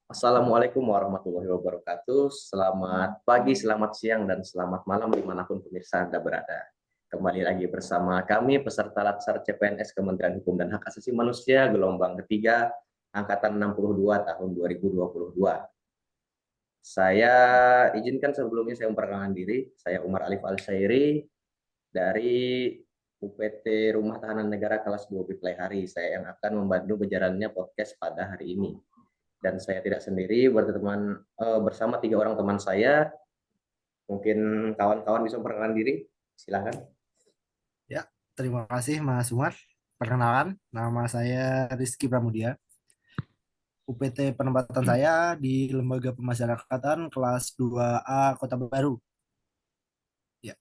Assalamualaikum warahmatullahi wabarakatuh. Selamat pagi, selamat siang, dan selamat malam dimanapun pemirsa Anda berada. Kembali lagi bersama kami, peserta Latsar CPNS Kementerian Hukum dan Hak Asasi Manusia, gelombang ketiga, Angkatan 62 tahun 2022. Saya izinkan sebelumnya saya memperkenalkan diri. Saya Umar Alif Al-Syairi dari UPT Rumah Tahanan Negara kelas 2 Biplai Hari. Saya yang akan membantu berjalannya podcast pada hari ini. Dan saya tidak sendiri, berteman bersama tiga orang teman saya. Mungkin kawan-kawan bisa memperkenalkan diri, silahkan. Ya, terima kasih Mas Umar. Perkenalkan, nama saya Rizky Pramudia. UPT penempatan saya di Lembaga Pemasyarakatan kelas 2A Kota Baru. Ya,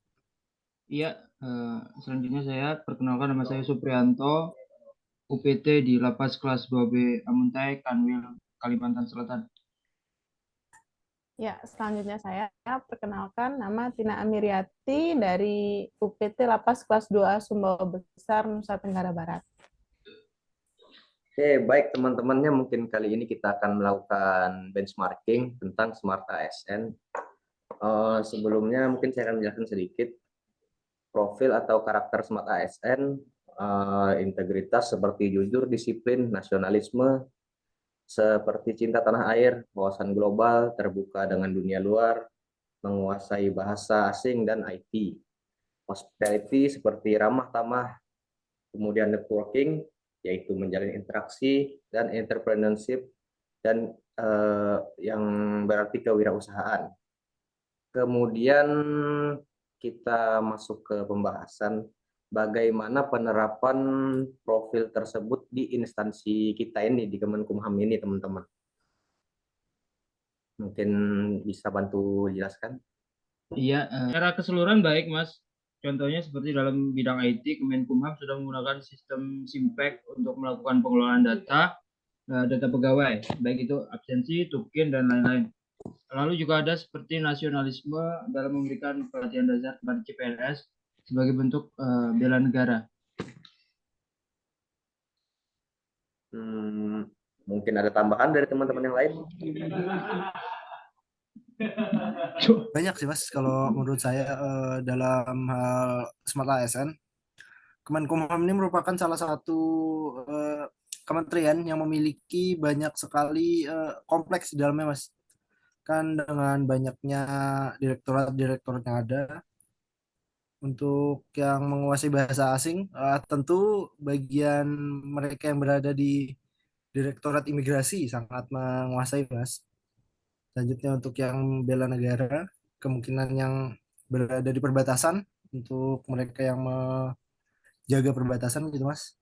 Iya, selanjutnya saya perkenalkan nama saya Suprianto, UPT di Lapas kelas 2B Amuntai, Kanwil, Kalimantan Selatan. Ya, selanjutnya saya perkenalkan nama Tina Amiriati dari UPT Lapas kelas 2 Sumbawa Besar, Nusa Tenggara Barat. Oke, baik teman-temannya, mungkin kali ini kita akan melakukan benchmarking tentang Smart ASN. Sebelumnya mungkin saya akan menjelaskan sedikit profil atau karakter Smart ASN, integritas seperti jujur, disiplin, nasionalisme, seperti cinta tanah air, wawasan global, terbuka dengan dunia luar, menguasai bahasa asing dan IT. Hospitality seperti ramah tamah, kemudian networking, yaitu menjalin interaksi, dan entrepreneurship, dan yang berarti kewirausahaan. Kemudian kita masuk ke pembahasan bagaimana penerapan profil tersebut di instansi kita ini, di Kemenkumham ini, teman-teman. Mungkin bisa bantu jelaskan? Iya, secara keseluruhan baik, Mas. Contohnya seperti dalam bidang IT, Kemenkumham sudah menggunakan sistem Simpek untuk melakukan pengelolaan data pegawai, baik itu absensi, tukin, dan lain-lain. Lalu juga ada seperti nasionalisme dalam memberikan pelatihan dasar kepada CPNS sebagai bentuk bela negara. Mungkin ada tambahan dari teman-teman yang lain? banyak sih Mas kalau menurut saya dalam hal Smart ASN. Kemenkumham ini merupakan salah satu kementerian yang memiliki banyak sekali kompleks di dalamnya Mas. Kan dengan banyaknya direktorat-direktorat yang ada, untuk yang menguasai bahasa asing, tentu bagian mereka yang berada di Direktorat Imigrasi sangat menguasai, Mas. Selanjutnya untuk yang bela negara, kemungkinan yang berada di perbatasan, untuk mereka yang menjaga perbatasan gitu, Mas.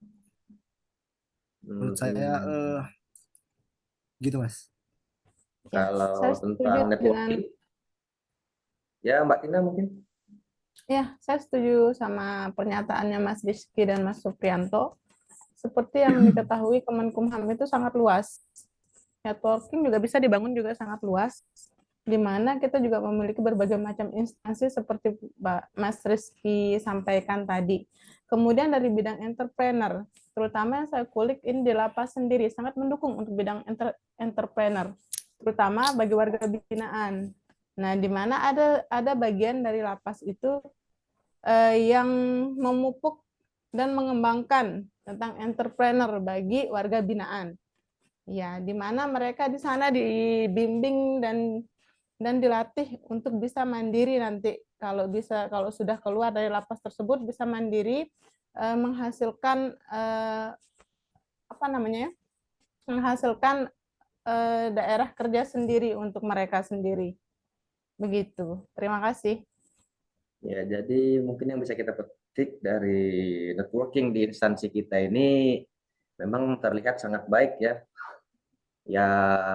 Menurut saya gitu, Mas. Ya, Kalau saya setuju tentang networking, ya Mbak Tina mungkin. Ya, saya setuju sama pernyataannya Mas Rizky dan Mas Suprianto. Seperti yang diketahui, Kemenkumham itu sangat luas. Networking juga bisa dibangun juga sangat luas, di mana kita juga memiliki berbagai macam instansi seperti Mas Rizky sampaikan tadi. Kemudian dari bidang entrepreneur, terutama yang saya kulik ini di lapas sendiri, sangat mendukung untuk bidang entrepreneur, terutama bagi warga binaan. Nah, di mana ada bagian dari lapas itu yang memupuk dan mengembangkan tentang entrepreneur bagi warga binaan. Ya, di mana mereka di sana dibimbing dan dilatih untuk bisa mandiri nanti kalau sudah keluar dari lapas tersebut bisa mandiri menghasilkan apa namanya ya? Menghasilkan daerah kerja sendiri untuk mereka sendiri. Begitu. Terima kasih. Ya, jadi mungkin yang bisa kita petik dari networking di instansi kita ini memang terlihat sangat baik ya. Ya,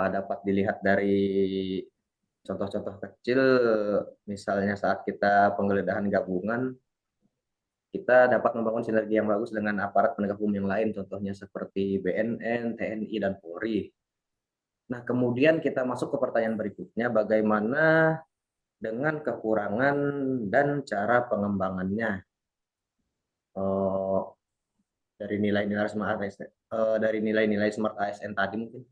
dapat dilihat dari contoh-contoh kecil, misalnya saat kita penggeledahan gabungan, kita dapat membangun sinergi yang bagus dengan aparat penegak hukum yang lain, contohnya seperti BNN, TNI, dan Polri. Nah, kemudian kita masuk ke pertanyaan berikutnya, bagaimana dengan kekurangan dan cara pengembangannya. Oh, dari nilai-nilai Smart ASN, dari nilai-nilai Smart ASN tadi mungkin.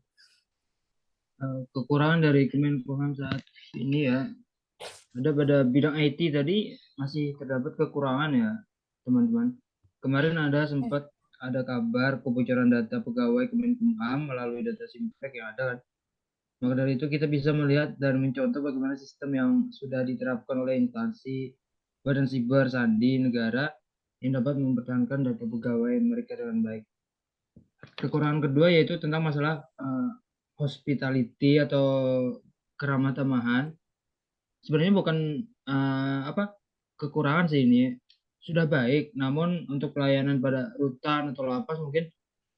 kekurangan dari Kemenkumham saat ini ya, ada pada bidang IT tadi masih terdapat kekurangan ya teman-teman. Kemarin sempat ada kabar kebocoran data pegawai Kemenkumham melalui data Simpek yang ada kan. Maka dari itu kita bisa melihat dan mencontoh bagaimana sistem yang sudah diterapkan oleh instansi Badan Siber Sandi negara yang dapat mempertahankan data pegawai mereka dengan baik. Kekurangan kedua yaitu tentang masalah hospitality atau keramah tamahan. Sebenarnya bukan kekurangan sih ini, sudah baik, namun untuk pelayanan pada rutan atau lapas mungkin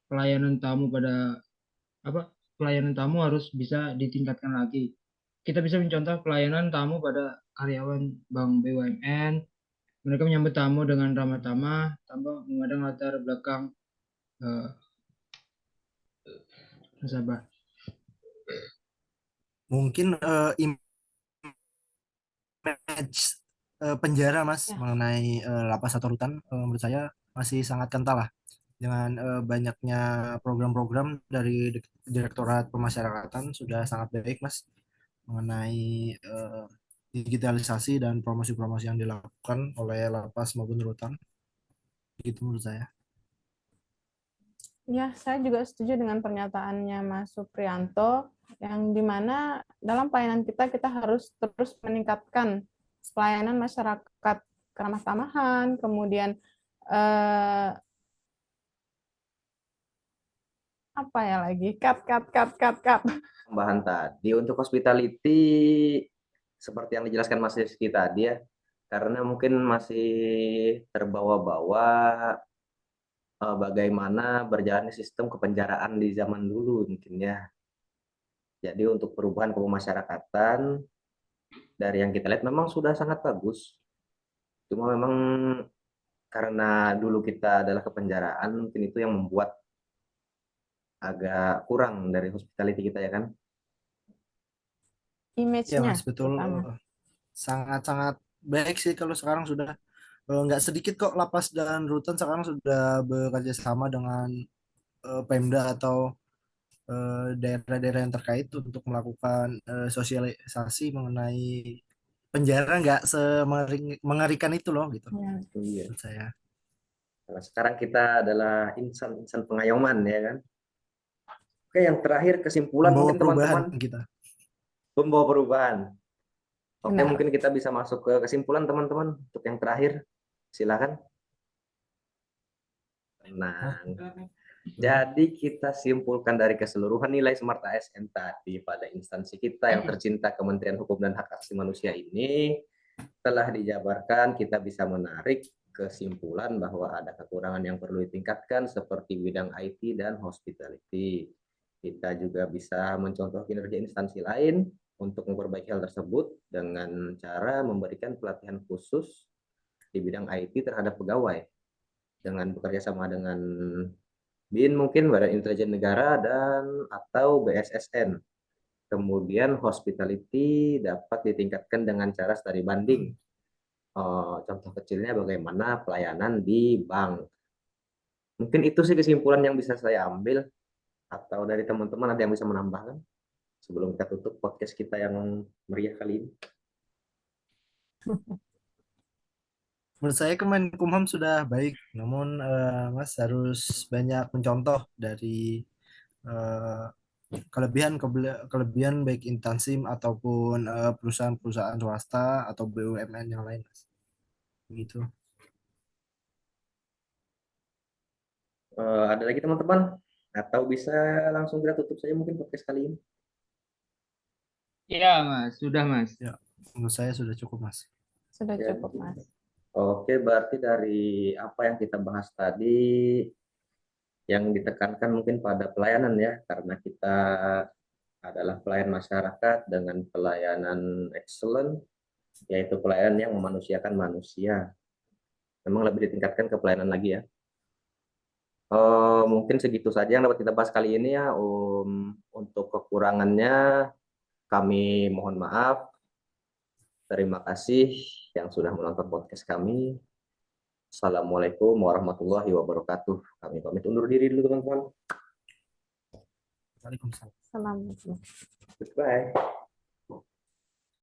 pelayanan tamu pelayanan tamu harus bisa ditingkatkan lagi. Kita bisa mencontoh pelayanan tamu pada karyawan bank BUMN. Mereka menyambut tamu dengan ramah tamah tanpa memandang latar belakang nasabah. Mungkin image penjara Mas Ya. mengenai lapas atau rutan menurut saya masih sangat kental lah dengan banyaknya program-program dari Direktorat Pemasyarakatan sudah sangat baik Mas mengenai digitalisasi dan promosi-promosi yang dilakukan oleh lapas maupun rutan. Gitu menurut saya. Ya, saya juga setuju dengan pernyataannya Mas Suprianto, yang dimana dalam pelayanan kita harus terus meningkatkan pelayanan masyarakat keramah tamahan, kemudian apa ya lagi? Cut. Tambahan tadi untuk hospitality seperti yang dijelaskan Mas Rizky tadi ya, karena mungkin masih terbawa-bawa bagaimana berjalannya sistem kepenjaraan di zaman dulu mungkin ya. Jadi untuk perubahan kemasyarakatan dari yang kita lihat memang sudah sangat bagus. Cuma memang karena dulu kita adalah kepenjaraan, mungkin itu yang membuat agak kurang dari hospitality kita ya kan. Ya Image-nya Mas, betul. terutama. Sangat-sangat baik sih kalau sekarang sudah nggak sedikit kok lapas dan rutan sekarang sudah bekerja sama dengan Pemda atau daerah-daerah yang terkait untuk melakukan sosialisasi mengenai penjara nggak semengerikan itu loh gitu Ya. Iya. menurut saya. Karena sekarang kita adalah insan-insan pengayoman ya kan. Oke, yang terakhir kesimpulan Membawa mungkin perubahan teman-teman kita. membawa perubahan. Oke, Benar. mungkin kita bisa masuk ke kesimpulan teman-teman untuk yang terakhir. Silakan. Nah, jadi kita simpulkan dari keseluruhan nilai Smart ASN tadi pada instansi kita yang tercinta Kementerian Hukum dan Hak Asasi Manusia ini telah dijabarkan, kita bisa menarik kesimpulan bahwa ada kekurangan yang perlu ditingkatkan seperti bidang IT dan hospitality. Kita juga bisa mencontoh kinerja instansi lain untuk memperbaiki hal tersebut dengan cara memberikan pelatihan khusus di bidang IT terhadap pegawai dengan bekerja sama dengan BIN mungkin Badan Intelijen Negara dan atau BSSN. Kemudian hospitality dapat ditingkatkan dengan cara studi banding. Contoh kecilnya bagaimana pelayanan di bank. Mungkin itu sih kesimpulan yang bisa saya ambil. Atau dari teman-teman ada yang bisa menambahkan sebelum kita tutup podcast kita yang meriah kali ini. Menurut saya Kemenkumham sudah baik, namun Mas harus banyak mencontoh dari eh, kelebihan baik instansi ataupun perusahaan-perusahaan swasta atau BUMN yang lain, Mas. Begitu. Ada lagi teman-teman? Atau bisa langsung kita tutup saja mungkin podcast kali ini. Iya, Mas. Sudah, Mas. Ya, menurut saya sudah cukup, Mas. Sudah Ya. cukup, Mas. Oke, berarti dari apa yang kita bahas tadi, yang ditekankan mungkin pada pelayanan ya, karena kita adalah pelayan masyarakat dengan pelayanan excellent, yaitu pelayanan yang memanusiakan manusia. Memang lebih ditingkatkan ke pelayanan lagi ya. Mungkin segitu saja yang dapat kita bahas kali ini ya. Untuk kekurangannya kami mohon maaf. Terima kasih yang sudah menonton podcast kami. Assalamualaikum warahmatullahi wabarakatuh. Kami pamit undur diri dulu teman-teman. Waalaikumsalam. Assalamualaikum. Goodbye.